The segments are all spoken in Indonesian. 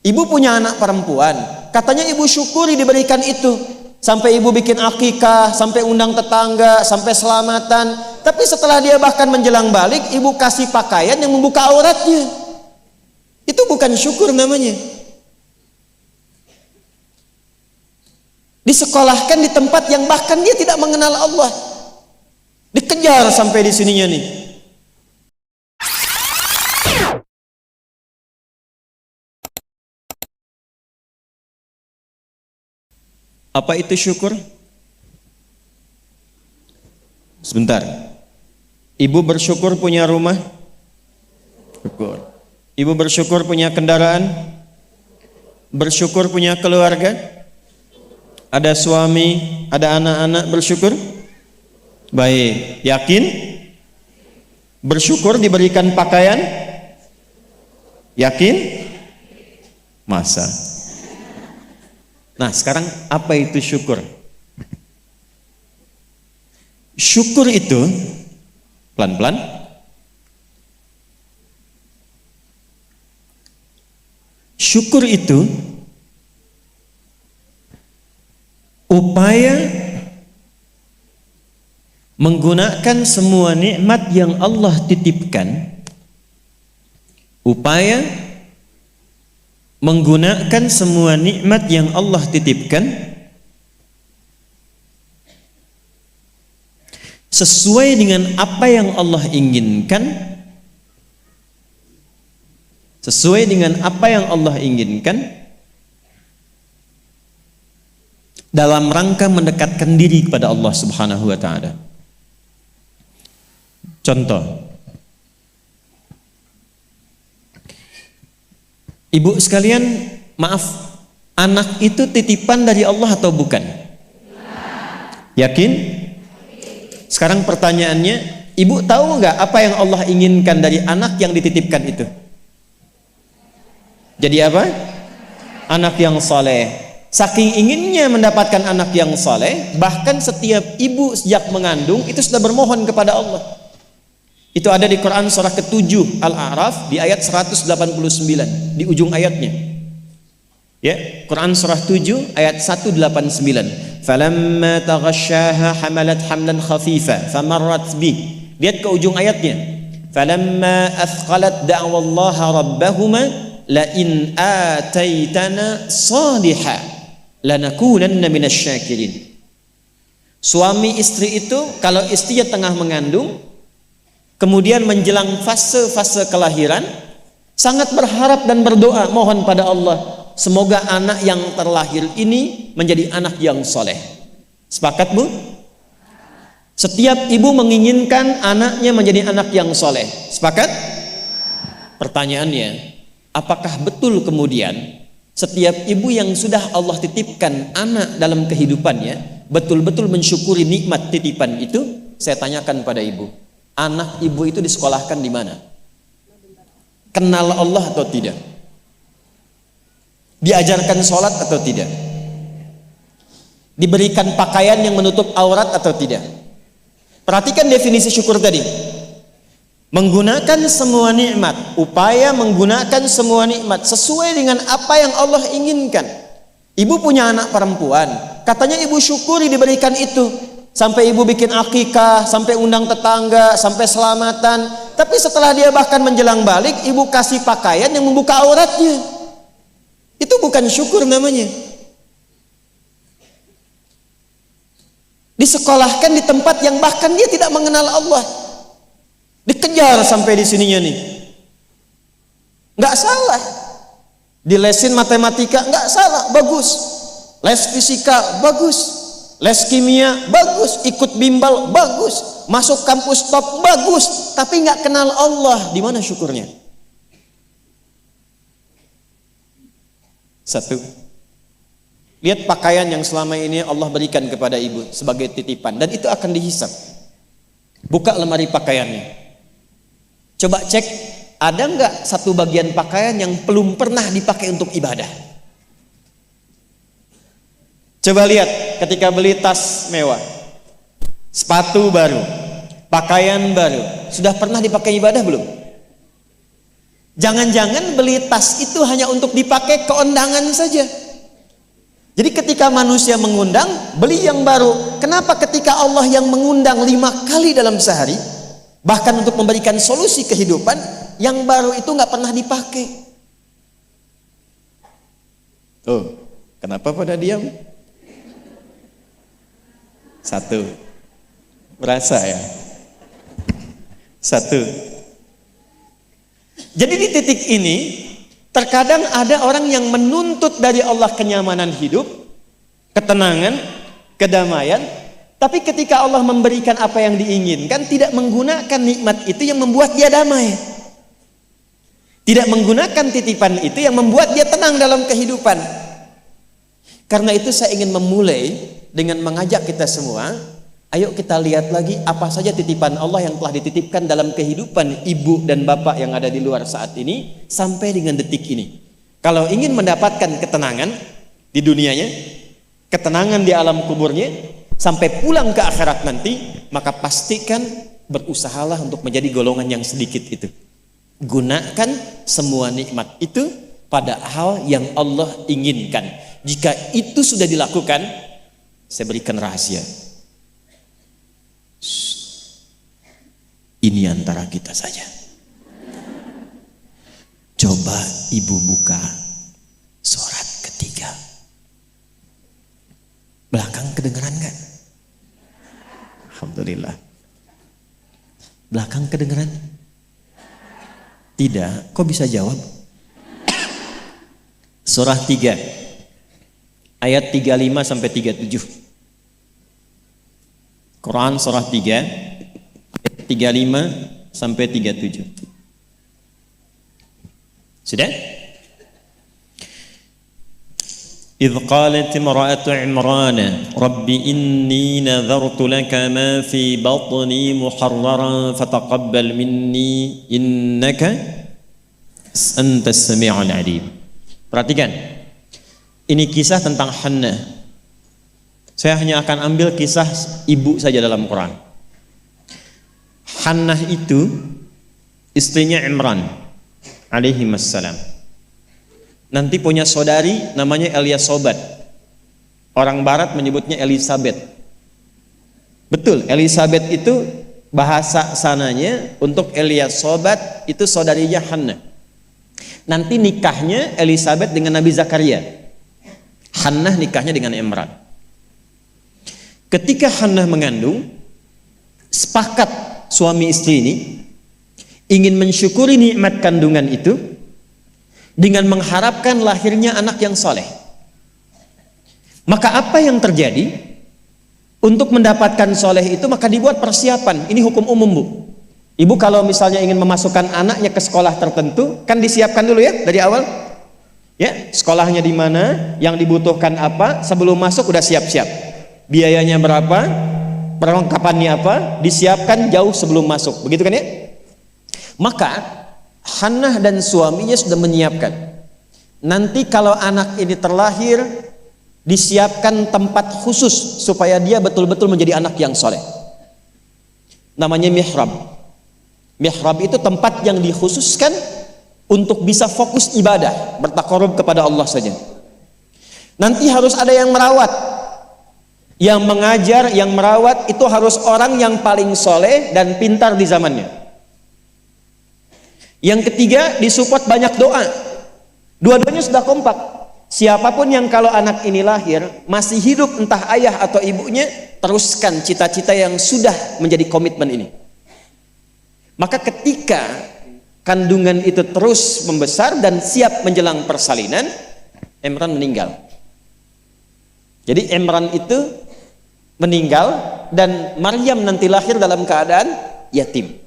Ibu punya anak perempuan, katanya ibu syukuri diberikan itu. Sampai ibu bikin akikah, sampai undang tetangga, sampai selamatan. Tapi setelah dia bahkan menjelang balik, ibu kasih pakaian yang membuka auratnya. Itu bukan syukur namanya. Disekolahkan di tempat yang bahkan dia tidak mengenal Allah. Dikejar sampai di sininya nih. Apa itu syukur? Sebentar. Ibu bersyukur punya rumah? Syukur. Ibu bersyukur punya kendaraan? Bersyukur punya keluarga? Ada suami, ada anak-anak, bersyukur? Baik. Yakin? Bersyukur diberikan pakaian? Yakin? Masa? Nah, sekarang apa itu syukur? Syukur itu pelan-pelan syukur itu upaya menggunakan semua nikmat yang Allah titipkan, upaya menggunakan semua nikmat yang Allah titipkan sesuai dengan apa yang Allah inginkan, sesuai dengan apa yang Allah inginkan, dalam rangka mendekatkan diri kepada Allah Subhanahu wa taala. Contoh, ibu sekalian, maaf, anak itu titipan dari Allah atau bukan? Yakin? Sekarang pertanyaannya, ibu tahu nggak apa yang Allah inginkan dari anak yang dititipkan itu? Jadi apa? Anak yang saleh. Saking inginnya mendapatkan anak yang saleh, bahkan setiap ibu sejak mengandung itu sudah bermohon kepada Allah. Itu ada di Quran surah ke-7 Al-A'raf di ayat 189 di ujung ayatnya. Ya, Quran surah 7 ayat 189. Falamma taghasyaha hamalat hamlan khafifa famarrat bih. Lihat ke ujung ayatnya. Falamma athqalat da'wallaha rabbahuma la in ataitana salihah lanakunanna minasyakirin. Suami istri itu kalau istrinya tengah mengandung, kemudian menjelang fase-fase kelahiran, sangat berharap dan berdoa mohon pada Allah, semoga anak yang terlahir ini menjadi anak yang soleh. Sepakat bu? Setiap ibu menginginkan anaknya menjadi anak yang soleh. Sepakat? Pertanyaannya, apakah betul kemudian setiap ibu yang sudah Allah titipkan anak dalam kehidupannya betul-betul mensyukuri nikmat titipan itu? Saya tanyakan pada ibu, anak ibu itu disekolahkan di mana? Kenal Allah atau tidak? Diajarkan sholat atau tidak? Diberikan pakaian yang menutup aurat atau tidak? Perhatikan definisi syukur tadi. Menggunakan semua nikmat, upaya menggunakan semua nikmat sesuai dengan apa yang Allah inginkan. Ibu punya anak perempuan, katanya ibu syukuri diberikan itu. Sampai ibu bikin akikah, sampai undang tetangga, sampai selamatan. Tapi setelah dia bahkan menjelang balik, ibu kasih pakaian yang membuka auratnya. Itu bukan syukur namanya. Disekolahkan di tempat yang bahkan dia tidak mengenal Allah. Dikejar sampai di sininya nih. Nggak salah. Dilesin matematika, nggak salah, bagus. Les fisika, bagus. Les kimia, bagus. Ikut bimbel, bagus. Masuk kampus top, bagus. Tapi nggak kenal Allah, di mana syukurnya? Satu, lihat pakaian yang selama ini Allah berikan kepada ibu sebagai titipan, dan itu akan dihisab. Buka lemari pakaiannya. Coba cek, ada nggak satu bagian pakaian yang belum pernah dipakai untuk ibadah? Coba lihat ketika beli tas mewah, sepatu baru, pakaian baru, sudah pernah dipakai ibadah belum? Jangan-jangan beli tas itu hanya untuk dipakai keundangan saja. Jadi ketika manusia mengundang, beli yang baru. Kenapa ketika Allah yang mengundang 5 kali dalam sehari, bahkan untuk memberikan solusi kehidupan, yang baru itu nggak pernah dipakai? Oh, kenapa pada diam? Satu, berasa ya? Satu. Jadi di titik ini, terkadang ada orang yang menuntut dari Allah kenyamanan hidup, ketenangan, kedamaian, tapi ketika Allah memberikan apa yang diinginkan, tidak menggunakan nikmat itu yang membuat dia damai. Tidak menggunakan titipan itu yang membuat dia tenang dalam kehidupan. Karena itu saya ingin memulai dengan mengajak kita semua, ayo kita lihat lagi apa saja titipan Allah yang telah dititipkan dalam kehidupan ibu dan bapak yang ada di luar saat ini sampai dengan detik ini. Kalau ingin mendapatkan ketenangan di dunianya, ketenangan di alam kuburnya, sampai pulang ke akhirat nanti, maka pastikan berusahalah untuk menjadi golongan yang sedikit itu. Gunakan semua nikmat itu pada hal yang Allah inginkan. Jika itu sudah dilakukan, saya berikan rahasia. Ini antara kita saja. Coba ibu buka surat ketiga. Belakang kedengeran kan? Alhamdulillah. Belakang kedengeran? Tidak. Kok bisa jawab? Surah 3 ayat 35 sampai 37. Quran surah 3 ayat 35 sampai 37. Sudah? إذ قالت امرأة عمران رب إني نذرت لك ما في بطني محررا فتقبل مني إنك أنت السميع العليم. Perhatikan, ini kisah tentang Hannah. Saya hanya akan ambil kisah ibu saja dalam Quran. Hannah itu istrinya Imran alaihi wassalam. Nanti punya saudari namanya Eliasobat. Orang barat menyebutnya Elizabeth. Betul, Elizabeth itu bahasa sananya untuk Eliasobat itu saudarinya Hannah. Nanti nikahnya Elizabeth dengan Nabi Zakaria. Hannah nikahnya dengan Imran. Ketika Hannah mengandung, sepakat suami istri ini ingin mensyukuri nikmat kandungan itu dengan mengharapkan lahirnya anak yang soleh. Maka apa yang terjadi? Untuk mendapatkan soleh itu maka dibuat persiapan. Ini hukum umum, Bu. Ibu kalau misalnya ingin memasukkan anaknya ke sekolah tertentu, kan disiapkan dulu ya dari awal. Ya, sekolahnya di mana, yang dibutuhkan apa, sebelum masuk udah siap-siap. Biayanya berapa, perlengkapannya apa, disiapkan jauh sebelum masuk. Begitu kan ya? Maka Hannah dan suaminya sudah menyiapkan. Nanti kalau anak ini terlahir, disiapkan tempat khusus supaya dia betul-betul menjadi anak yang soleh. Namanya mihrab. Mihrab itu tempat yang dikhususkan untuk bisa fokus ibadah, bertakarub kepada Allah saja. Nanti harus ada yang merawat. Yang mengajar, yang merawat itu harus orang yang paling soleh dan pintar di zamannya. Yang ketiga, disupport banyak doa. Dua-duanya sudah kompak. Siapapun yang kalau anak ini lahir masih hidup, entah ayah atau ibunya, teruskan cita-cita yang sudah menjadi komitmen ini. Maka ketika kandungan itu terus membesar dan siap menjelang persalinan, Imran meninggal. Jadi Imran itu meninggal dan Maryam nanti lahir dalam keadaan yatim.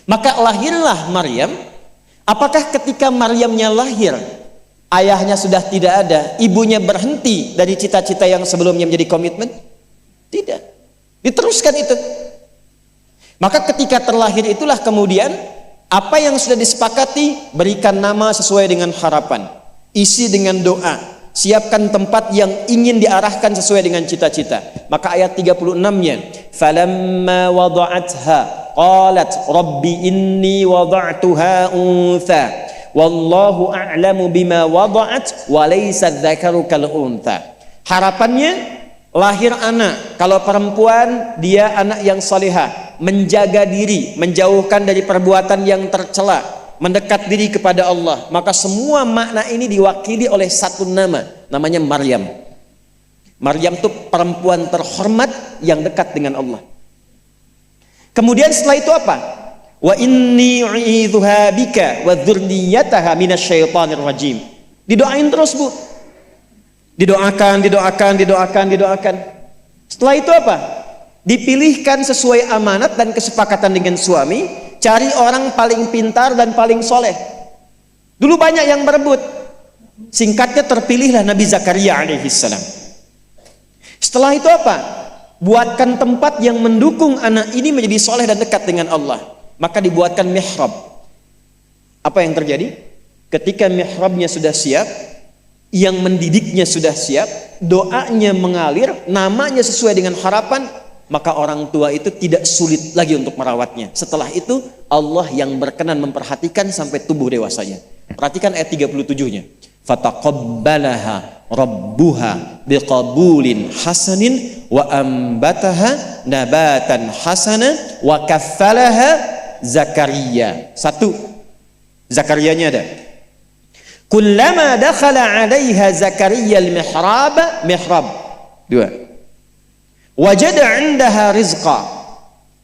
Maka lahirlah Maryam. Apakah ketika Maryamnya lahir, ayahnya sudah tidak ada, ibunya berhenti dari cita-cita yang sebelumnya menjadi komitmen? Tidak. Diteruskan itu. Maka ketika terlahir itulah kemudian apa yang sudah disepakati, berikan nama sesuai dengan harapan, isi dengan doa, siapkan tempat yang ingin diarahkan sesuai dengan cita-cita. Maka ayat 36-nya, falamma wada'atha qalat rabbi inni wada'tuha untha wallahu a'lamu bima wada'at wa laysa dzakaru kal untha. Harapannya lahir anak, kalau perempuan dia anak yang salihah, menjaga diri, menjauhkan dari perbuatan yang tercela, mendekat diri kepada Allah. Maka semua makna ini diwakili oleh satu nama, namanya Maryam. Maryam itu perempuan terhormat yang dekat dengan Allah. Kemudian setelah itu apa? Wa inni u'idzuha bika wa dzurriyyataha minasyaitonir rajim. Didoain terus, Bu. Didoakan. Setelah itu apa? Dipilihkan sesuai amanat dan kesepakatan dengan suami, cari orang paling pintar dan paling soleh. Dulu banyak yang berebut. Singkatnya terpilihlah Nabi Zakaria alaihissalam. Setelah itu apa? Buatkan tempat yang mendukung anak ini menjadi soleh dan dekat dengan Allah. Maka dibuatkan mihrab. Apa yang terjadi? Ketika mihrabnya sudah siap, yang mendidiknya sudah siap, doanya mengalir, namanya sesuai dengan harapan, maka orang tua itu tidak sulit lagi untuk merawatnya. Setelah itu Allah yang berkenan memperhatikan sampai tumbuh dewasanya. Perhatikan ayat 37-nya. Fataqabbalaha rabbuha biqabulin hasanin wa ambataha nabatan hasana wa kaffalaha Zakaria. Satu, Zakarianya ada. Kullama dakhala 'alaiha Zakaria al-mihrab. Dua. Wajada 'indaha rizqa.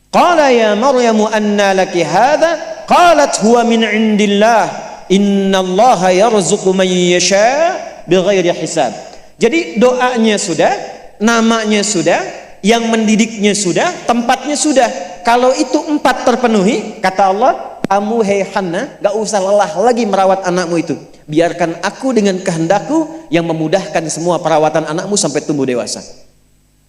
Qala ya Maryamu anna laki hadha? Qalat huwa min 'indillah. Innallaha yarzuqu man yasha bighairi hisab. Jadi doanya sudah, namanya sudah, yang mendidiknya sudah, tempatnya sudah. Kalau itu 4 terpenuhi, kata Allah, kamu hei Hannah, gak usah lelah lagi merawat anakmu itu. Biarkan aku dengan kehendakku yang memudahkan semua perawatan anakmu sampai tumbuh dewasa.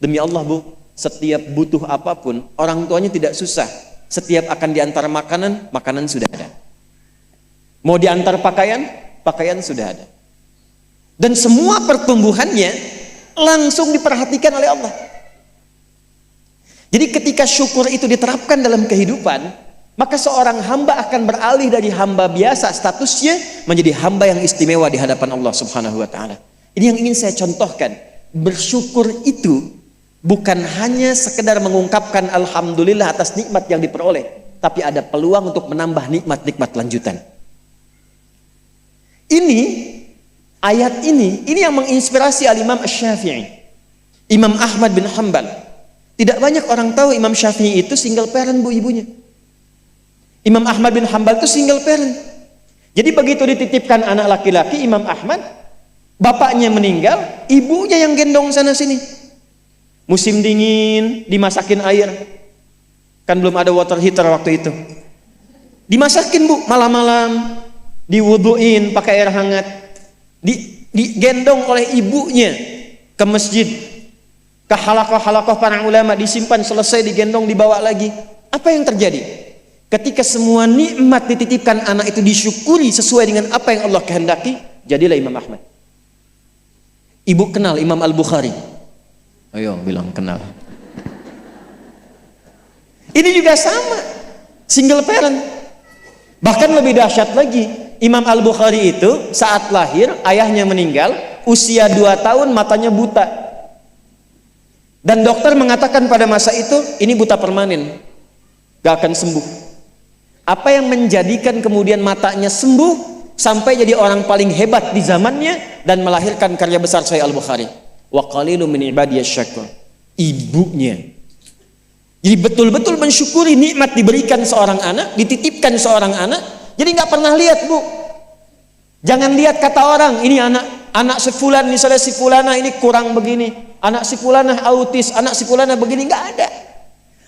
Demi Allah, Bu, setiap butuh apapun, orang tuanya tidak susah. Setiap akan diantar makanan, makanan sudah ada. Mau diantar pakaian, pakaian sudah ada. Dan semua pertumbuhannya langsung diperhatikan oleh Allah. Jadi ketika syukur itu diterapkan dalam kehidupan, maka seorang hamba akan beralih dari hamba biasa statusnya menjadi hamba yang istimewa di hadapan Allah Subhanahu wa taala. Ini yang ingin saya contohkan. Bersyukur itu bukan hanya sekedar mengungkapkan alhamdulillah atas nikmat yang diperoleh, tapi ada peluang untuk menambah nikmat-nikmat lanjutan. Ini ayat ini yang menginspirasi Al-Imam Asy-Syafi'i, Imam Ahmad bin Hanbal. Tidak banyak orang tahu Imam Syafi'i itu single parent, Bu, ibunya. Imam Ahmad bin Hanbal itu single parent. Jadi begitu dititipkan anak laki-laki Imam Ahmad, bapaknya meninggal, ibunya yang gendong sana sini. Musim dingin, dimasakin air. Kan belum ada water heater waktu itu. Dimasakin, Bu, malam-malam, diwuduin pakai air hangat. Digendong oleh ibunya ke masjid, ke halaqah-halaqah para ulama, disimpan, selesai digendong, dibawa lagi. Apa yang terjadi? Ketika semua nikmat dititipkan anak itu disyukuri sesuai dengan apa yang Allah kehendaki, jadilah Imam Ahmad. Ibu kenal Imam Al-Bukhari? Ayo bilang kenal. Ini juga sama, single parent. Bahkan lebih dahsyat lagi, Imam Al-Bukhari itu saat lahir ayahnya meninggal, usia 2 tahun, matanya buta. Dan dokter mengatakan pada masa itu ini buta permanen, gak akan sembuh. Apa yang menjadikan kemudian matanya sembuh sampai jadi orang paling hebat di zamannya dan melahirkan karya besar Sahih Al-Bukhari? Wa qalilun min ibadiyasy syakur. Ibunya. Jadi betul-betul mensyukuri nikmat diberikan seorang anak, dititipkan seorang anak. Jadi nggak pernah lihat, Bu. Jangan lihat kata orang, ini anak si fulan, misalnya si fulana ini kurang begini, anak si fulana autis, anak si fulana begini, nggak ada.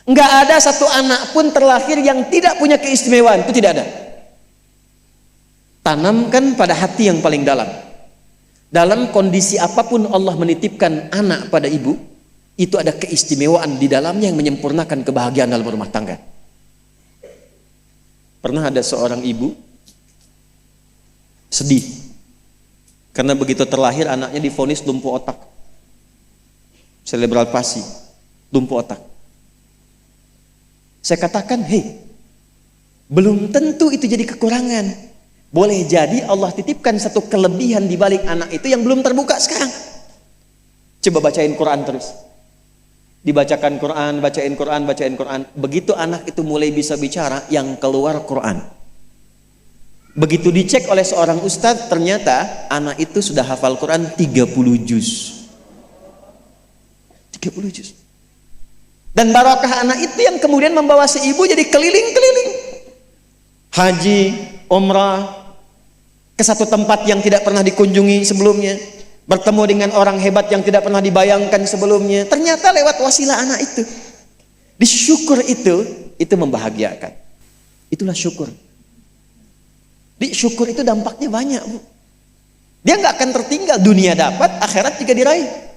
Nggak ada satu anak pun terlahir yang tidak punya keistimewaan, itu tidak ada. Tanamkan pada hati yang paling dalam. Dalam kondisi apapun Allah menitipkan anak pada ibu, itu ada keistimewaan di dalamnya yang menyempurnakan kebahagiaan dalam rumah tangga. Pernah ada seorang ibu sedih karena begitu terlahir anaknya divonis lumpuh otak, cerebral palsy, lumpuh otak. Saya katakan, hei, belum tentu itu jadi kekurangan. Boleh jadi Allah titipkan satu kelebihan di balik anak itu yang belum terbuka sekarang. Coba bacain Quran terus. Dibacakan Quran, bacain Quran, bacain Quran. Begitu anak itu mulai bisa bicara, yang keluar Quran. Begitu dicek oleh seorang ustadz, ternyata anak itu sudah hafal Quran 30 juz. 30 juz. Dan barokah anak itu yang kemudian membawa si ibu jadi keliling-keliling. Haji, umrah, ke satu tempat yang tidak pernah dikunjungi sebelumnya. Bertemu dengan orang hebat yang tidak pernah dibayangkan sebelumnya. Ternyata lewat wasilah anak itu. Disyukur itu membahagiakan. Itulah syukur. Di syukur itu dampaknya banyak, Bu. Dia nggak akan tertinggal, dunia dapat, akhirat juga diraih.